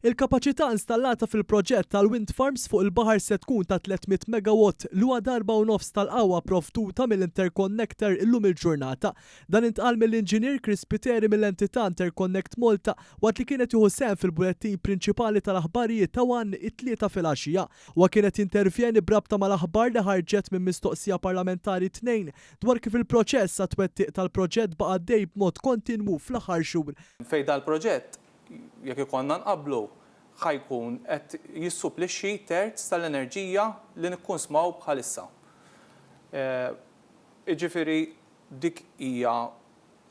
Il-kapaċità installata fil-proġett tal-wind farms fuq il-baħar se tkun ta' 300 megawatt li huwa darba u nofs tal-qawwa provduta mill-interconnector illum il-ġurnata. Dan intqal mill-inġinier Chris Piteri mill-entità Interconnect Malta waqt li kienet jieħu sehem fil-bulettin prinċipali tal-aħbarijiet ta' wan it-tlieta filgħaxija u kienet jintervjeni brabta mal-aħbar li ħarġet minn mistoqsija parlamentari 2 dwar kif il-proċess sa twettiq tal-proġett baqa' dej b'mod kontinwu fl-aħħar xhur. Fejn dal-proġett jekk ikollna nqabblu ħajkun qed jissupplixxi terz tal-enerġija li nikkonsmaw bħalissa. Jiġifieri dik hija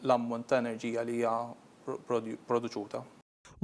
l-ammont ta' enerġija li hija produċuta.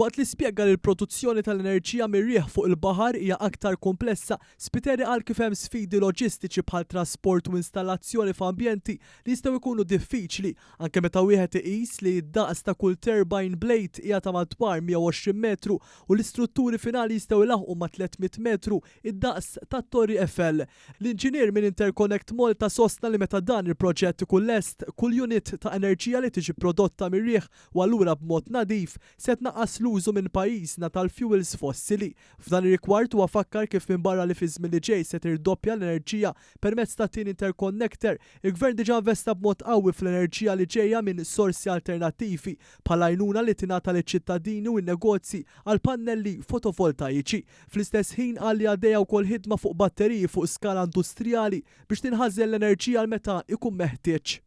Waqt li spjega li l-produzzjoni tal-enerġija mir-riħ fuq il-baħar hija aktar komplessa, Spiteri qal kif hemm sfidi loġistiċi bħal trasport u installazzjoni f'ambjenti li jistgħu jkunu diffiċli anke meta wieħed iqis li d-daqs ta' kull turbine blade hija ta' madwar 120 metru u l-istrutturi finali jistgħu ilaħqu ma' 300 metru id-daqs tat-Torri Eiffel. L-inġinier minn Interconnect Malta sostna li meta dan il-proġett ikun lest, kull unit ta' enerġija li tiġi prodotta mir-riħ u allura b'mod nadif se tnaqqas l-użu minn pajjiżna tal-fuels fossili. F'dan ir-rigward huwa fakkar kif minn barra li fi żmien li ġej se tirdoppja l-enerġija permezz ta' tin interconnector, il-Gvern diġà investa b'mod qawwi fl-enerġija li ġejja minn sorsi alternattivi bħal għajnuna li tingħata liċ-ċittadini u n-negozji għal pannelli fotovoltaiċi. Fl-istess ħin qal li għaddejja wkoll ħidma fuq batteriji fuq skala industrijali biex tinħażel l-enerġija l meta ikun meħtieġ.